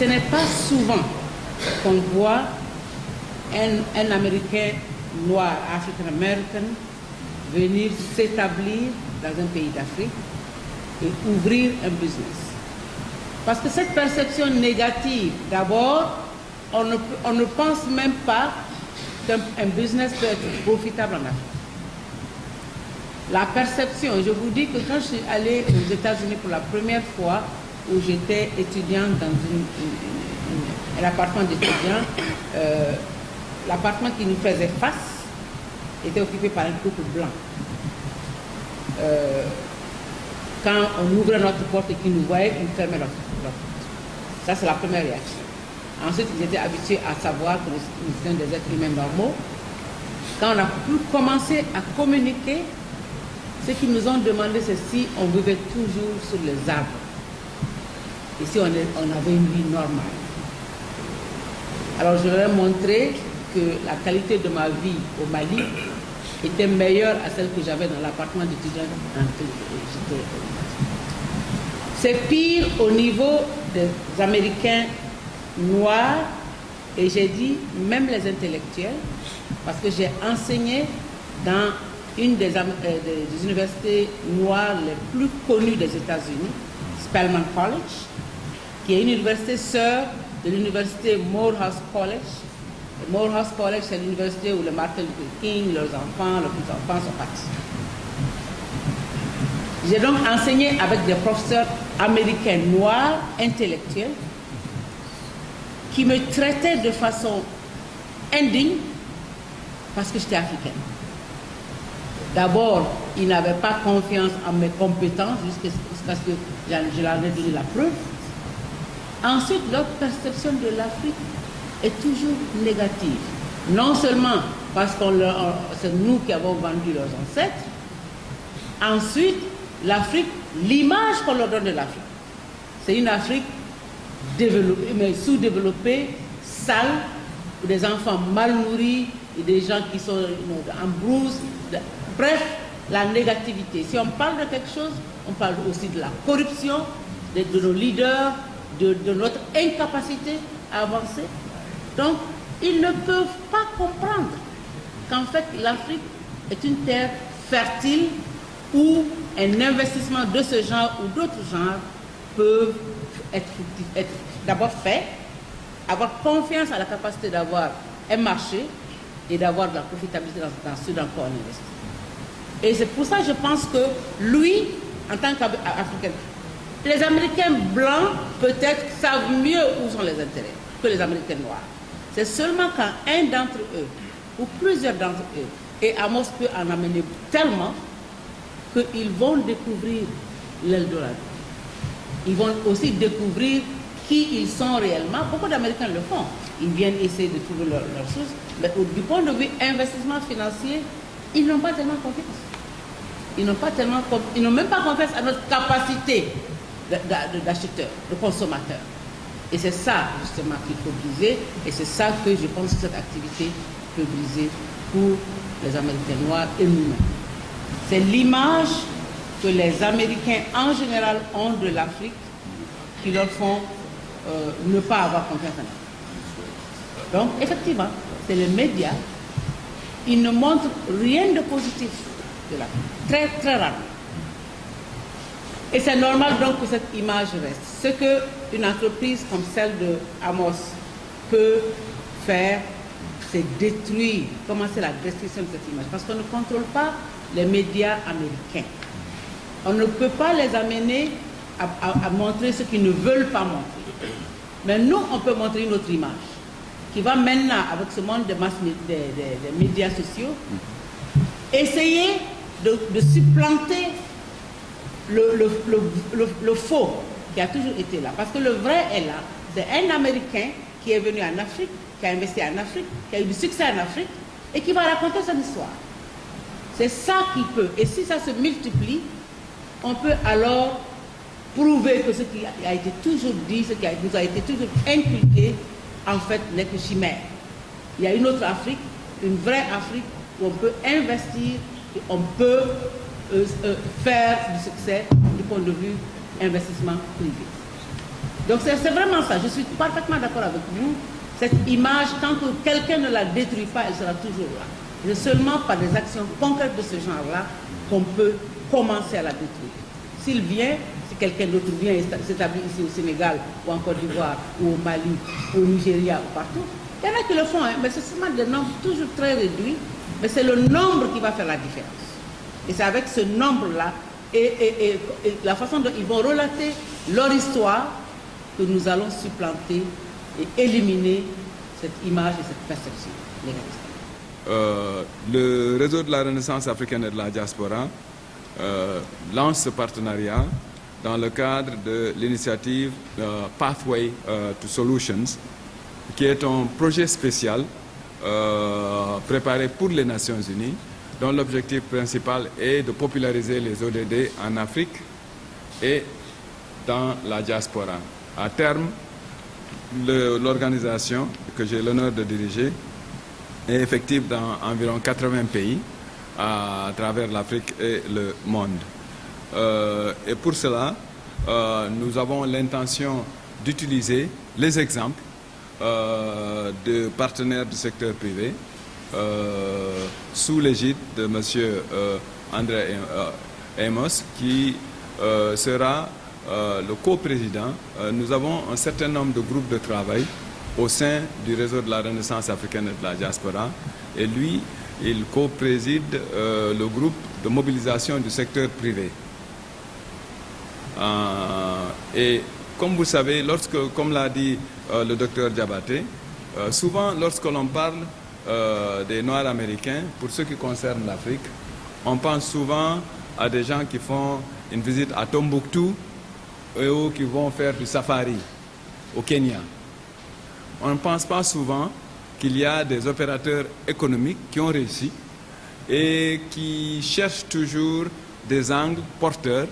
ce n'est pas souvent qu'on voit un Américain noir, African-American, venir s'établir dans un pays d'Afrique et ouvrir un business. Parce que cette perception négative, d'abord, on ne pense même pas qu'un business peut être profitable en Afrique. La perception, je vous dis que quand je suis allée aux États-Unis pour la première fois, où j'étais étudiante dans un appartement d'étudiants, l'appartement qui nous faisait face était occupé par un couple blanc. Quand on ouvrait notre porte et qu'ils nous voyaient, ils fermaient leur porte. Ça, c'est la première réaction. Ensuite, ils étaient habitués à savoir que nous étions des êtres humains normaux. Quand on a pu commencer à communiquer, ce qu'ils nous ont demandé, c'est si on vivait toujours sur les arbres. Et si on avait une vie normale. Alors, je leur ai montré que la qualité de ma vie au Mali était meilleure à celle que j'avais dans l'appartement d'étudiants. C'est pire au niveau des Américains noirs, et j'ai dit même les intellectuels, parce que j'ai enseigné dans une des universités noires les plus connues des États-Unis, Spelman College, qui est une université sœur de l'université Morehouse College. Et Morehouse College, c'est l'université où le Martin Luther King, leurs enfants, leurs petits-enfants sont partis. J'ai donc enseigné avec des professeurs américains noirs, intellectuels, qui me traitaient de façon indigne parce que j'étais africaine. D'abord, ils n'avaient pas confiance en mes compétences jusqu'à ce que je leur ai donné la preuve. Ensuite, leur perception de l'Afrique est toujours négative. Non seulement parce que c'est nous qui avons vendu leurs ancêtres. Ensuite, l'Afrique, l'image qu'on leur donne de l'Afrique, c'est une Afrique développée, mais sous-développée, sale, où des enfants mal nourris et des gens qui sont en brousse. Bref, la négativité. Si on parle de quelque chose, on parle aussi de la corruption, de nos leaders, de notre incapacité à avancer. Donc, ils ne peuvent pas comprendre qu'en fait, l'Afrique est une terre fertile où un investissement de ce genre ou d'autres genres peut être d'abord fait, avoir confiance à la capacité d'avoir un marché et d'avoir de la profitabilité dans ce dans quoi on investit. Et c'est pour ça que je pense que lui, en tant qu'Africain, les Américains blancs, peut-être, savent mieux où sont les intérêts que les Américains noirs. C'est seulement quand un d'entre eux, ou plusieurs d'entre eux, et Amos peut en amener tellement, qu'ils vont découvrir l'Eldorado. Ils vont aussi découvrir qui ils sont réellement. Beaucoup d'Américains le font. Ils viennent essayer de trouver leurs sources. Mais du point de vue investissement financier, ils n'ont pas tellement confiance. Ils n'ont même pas confiance à notre capacité d'acheteurs, de consommateurs. Et c'est ça, justement, qu'il faut briser. Et c'est ça que je pense que cette activité peut briser pour les Américains noirs et nous-mêmes. C'est l'image que les Américains, en général, ont de l'Afrique qui leur font ne pas avoir confiance en elle. Donc, effectivement, c'est les médias. Ils ne montrent rien de positif de l'Afrique. Très, très rarement. Et c'est normal donc que cette image reste. Ce qu'une entreprise comme celle de Amos peut faire, c'est détruire, commencer la destruction de cette image. Parce qu'on ne contrôle pas les médias américains. On ne peut pas les amener à montrer ce qu'ils ne veulent pas montrer. Mais nous, on peut montrer une autre image qui va maintenant, avec ce monde des médias sociaux, essayer de supplanter le faux qui a toujours été là. Parce que le vrai est là. C'est un Américain qui est venu en Afrique, qui a investi en Afrique, qui a eu du succès en Afrique et qui va raconter son histoire. C'est ça qui peut. Et si ça se multiplie, on peut alors prouver que ce qui a été toujours dit, ce qui nous a été toujours inculqué, en fait, n'est que chimère. Il y a une autre Afrique, une vraie Afrique, où on peut investir, et on peut faire du succès du point de vue investissement privé. Donc c'est vraiment ça, je suis parfaitement d'accord avec vous. Cette image, tant que quelqu'un ne la détruit pas, elle sera toujours là. C'est seulement par des actions concrètes de ce genre-là qu'on peut commencer à la détruire. S'il vient, si quelqu'un d'autre vient et s'établit ici au Sénégal, ou en Côte d'Ivoire, ou au Mali, ou au Nigeria, ou partout, il y en a qui le font, hein, mais c'est seulement des nombres toujours très réduits, mais c'est le nombre qui va faire la différence. Et c'est avec ce nombre-là et la façon dont ils vont relater leur histoire que nous allons supplanter et éliminer cette image et cette perception négative. Le réseau de la Renaissance africaine et de la diaspora lance ce partenariat dans le cadre de l'initiative Pathway to Solutions, qui est un projet spécial préparé pour les Nations Unies, dont l'objectif principal est de populariser les ODD en Afrique et dans la diaspora. À terme, l'organisation que j'ai l'honneur de diriger est effective dans environ 80 pays à travers l'Afrique et le monde. Et pour cela, nous avons l'intention d'utiliser les exemples de partenaires du secteur privé sous l'égide de M. André Amos, qui sera le coprésident. Nous avons un certain nombre de groupes de travail au sein du réseau de la Renaissance africaine et de la diaspora, et lui, il co-préside le groupe de mobilisation du secteur privé. Et comme vous savez, comme l'a dit le docteur Diabaté, souvent lorsque l'on parle des Noirs américains, pour ce qui concerne l'Afrique, on pense souvent à des gens qui font une visite à Tombouctou et qui vont faire du safari au Kenya. On ne pense pas souvent qu'il y a des opérateurs économiques qui ont réussi et qui cherchent toujours des angles porteurs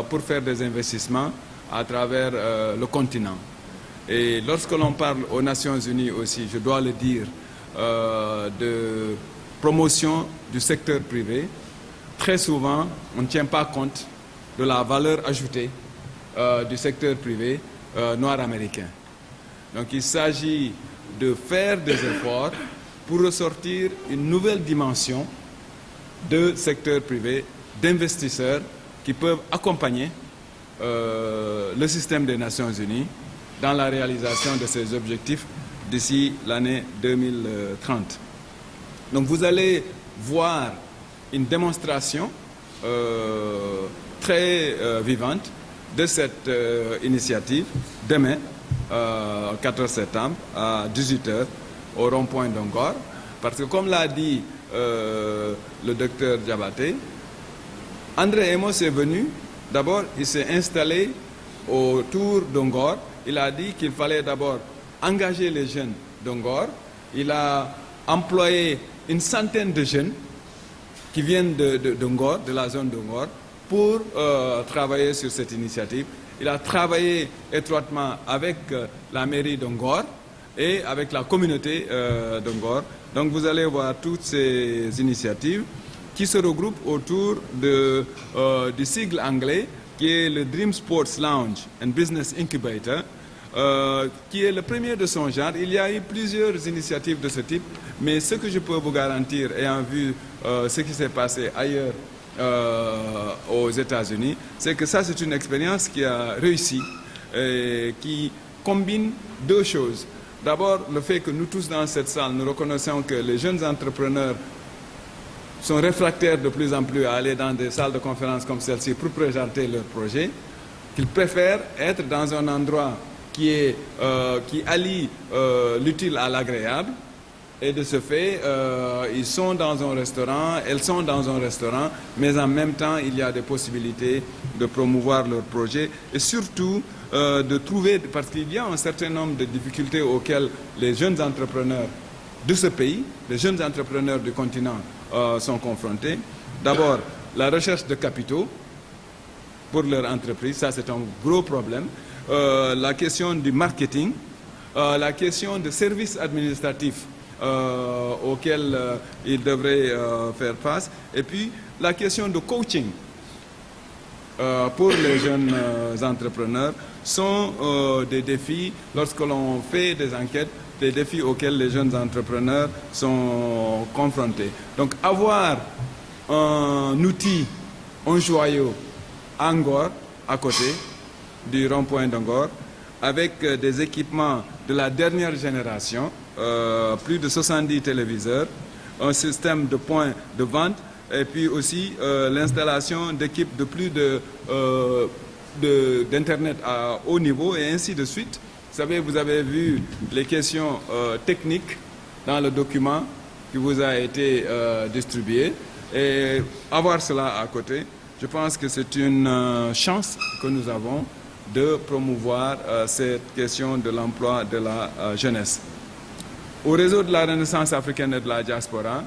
pour faire des investissements à travers le continent. Et lorsque l'on parle aux Nations Unies aussi, je dois le dire, de promotion du secteur privé, très souvent, on ne tient pas compte de la valeur ajoutée du secteur privé noir américain. Donc il s'agit de faire des efforts pour ressortir une nouvelle dimension de secteur privé, d'investisseurs qui peuvent accompagner le système des Nations Unies dans la réalisation de ses objectifs d'ici l'année 2030. Donc vous allez voir une démonstration très vivante de cette initiative demain, 14 septembre, à 18h, au rond-point d'Ongor. Parce que comme l'a dit le docteur Diabaté, André Amos est venu, d'abord il s'est installé autour d'Ongor. Il a dit qu'il fallait d'abord engager les jeunes d'Ongor. Il a employé une centaine de jeunes qui viennent d'Ongor, de la zone d'Ongor, pour travailler sur cette initiative. Il a travaillé étroitement avec la mairie d'Ongor et avec la communauté d'Ongor. Donc vous allez voir toutes ces initiatives qui se regroupent autour du sigle anglais qui est le Dream Sports Lounge and Business Incubator, qui est le premier de son genre. Il y a eu plusieurs initiatives de ce type, mais ce que je peux vous garantir, ayant vu ce qui s'est passé ailleurs aux États-Unis, c'est que ça, c'est une expérience qui a réussi, qui combine deux choses. D'abord, le fait que nous tous dans cette salle, nous reconnaissons que les jeunes entrepreneurs sont réfractaires de plus en plus à aller dans des salles de conférence comme celle-ci pour présenter leurs projets, qu'ils préfèrent être dans un endroit qui allie l'utile à l'agréable. Et de ce fait, ils sont dans un restaurant, elles sont dans un restaurant, mais en même temps, il y a des possibilités de promouvoir leurs projets et surtout de trouver, parce qu'il y a un certain nombre de difficultés auxquelles les jeunes entrepreneurs de ce pays, les jeunes entrepreneurs du continent sont confrontés. D'abord, la recherche de capitaux pour leur entreprise, ça c'est un gros problème. La question du marketing, la question de services administratifs auxquels ils devraient faire face, et puis la question de coaching pour les jeunes entrepreneurs sont des défis, lorsque l'on fait des enquêtes, des défis auxquels les jeunes entrepreneurs sont confrontés. Donc avoir un outil, un joyau à Ngor, à côté du rond-point de Ngor, avec des équipements de la dernière génération, plus de 70 téléviseurs, un système de points de vente, et puis aussi l'installation d'équipes de plus d'Internet à haut niveau, et ainsi de suite. Vous savez, vous avez vu les questions techniques dans le document qui vous a été distribué. Et avoir cela à côté, je pense que c'est une chance que nous avons de promouvoir cette question de l'emploi de la jeunesse. Au réseau de la Renaissance africaine et de la diaspora,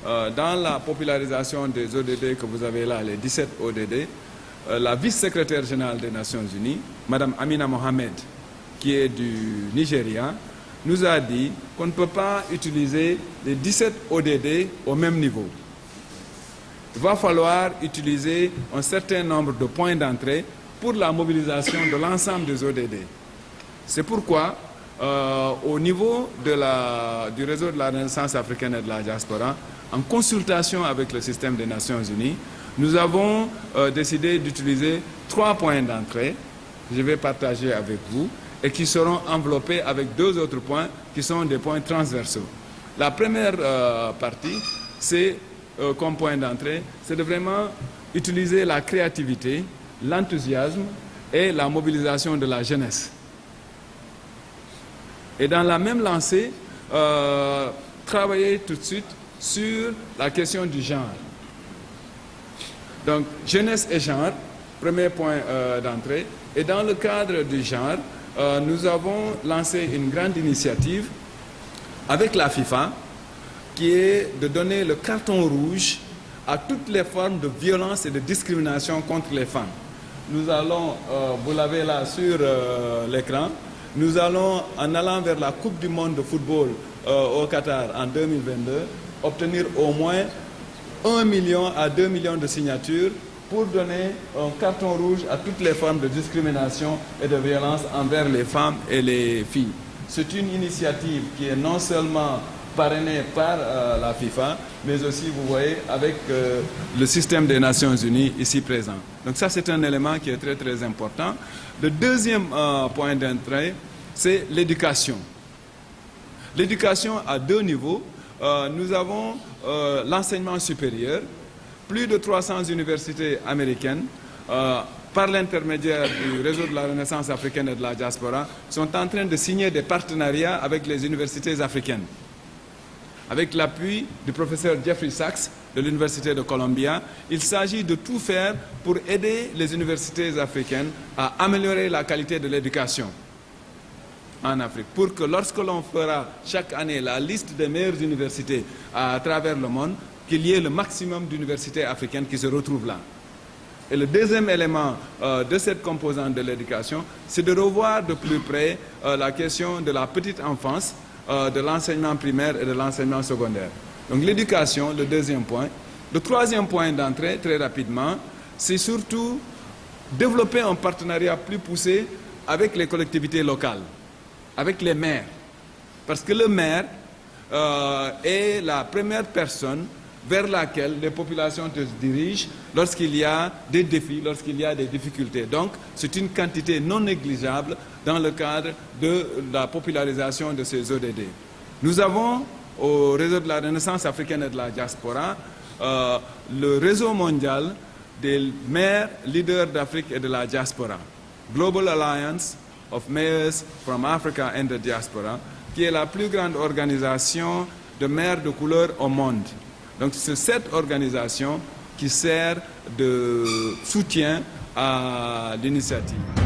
dans la popularisation des ODD que vous avez là, les 17 ODD, la vice-secrétaire générale des Nations Unies, Mme Amina Mohamed, qui est du Nigeria, nous a dit qu'on ne peut pas utiliser les 17 ODD au même niveau. Il va falloir utiliser un certain nombre de points d'entrée pour la mobilisation de l'ensemble des ODD. C'est pourquoi, au niveau du réseau de la Renaissance africaine et de la diaspora, en consultation avec le système des Nations Unies, nous avons décidé d'utiliser 3 points d'entrée que je vais partager avec vous et qui seront enveloppés avec 2 autres points qui sont des points transversaux. La première partie, c'est comme point d'entrée, c'est de vraiment utiliser la créativité, l'enthousiasme et la mobilisation de la jeunesse. Et dans la même lancée, travailler tout de suite sur la question du genre. Donc, jeunesse et genre, premier point d'entrée. Et dans le cadre du genre, nous avons lancé une grande initiative avec la FIFA, qui est de donner le carton rouge à toutes les formes de violence et de discrimination contre les femmes. Nous allons, vous l'avez là sur l'écran, nous allons, en allant vers la Coupe du monde de football au Qatar en 2022, obtenir au moins 1 million à 2 millions de signatures pour donner un carton rouge à toutes les formes de discrimination et de violence envers les femmes et les filles. C'est une initiative qui est non seulement parrainée par la FIFA, mais aussi, vous voyez, avec le système des Nations Unies ici présent. Donc ça, c'est un élément qui est très, très important. Le deuxième point d'entrée, c'est l'éducation. L'éducation à 2 niveaux. Nous avons l'enseignement supérieur. Plus de 300 universités américaines, par l'intermédiaire du réseau de la Renaissance africaine et de la diaspora, sont en train de signer des partenariats avec les universités africaines. Avec l'appui du professeur Jeffrey Sachs de l'Université de Columbia, il s'agit de tout faire pour aider les universités africaines à améliorer la qualité de l'éducation en Afrique, pour que lorsque l'on fera chaque année la liste des meilleures universités à travers le monde, qu'il y ait le maximum d'universités africaines qui se retrouvent là. Et le deuxième élément de cette composante de l'éducation, c'est de revoir de plus près la question de la petite enfance, de l'enseignement primaire et de l'enseignement secondaire. Donc l'éducation, le deuxième point. Le troisième point d'entrée, très rapidement, c'est surtout développer un partenariat plus poussé avec les collectivités locales, avec les maires. Parce que le maire est la première personne vers laquelle les populations se dirigent lorsqu'il y a des défis, lorsqu'il y a des difficultés. Donc, c'est une quantité non négligeable dans le cadre de la popularisation de ces ODD. Nous avons, au réseau de la Renaissance africaine et de la diaspora, le réseau mondial des maires leaders d'Afrique et de la diaspora, Global Alliance of Mayors from Africa and the Diaspora, qui est la plus grande organisation de maires de couleur au monde. Donc c'est cette organisation qui sert de soutien à l'initiative.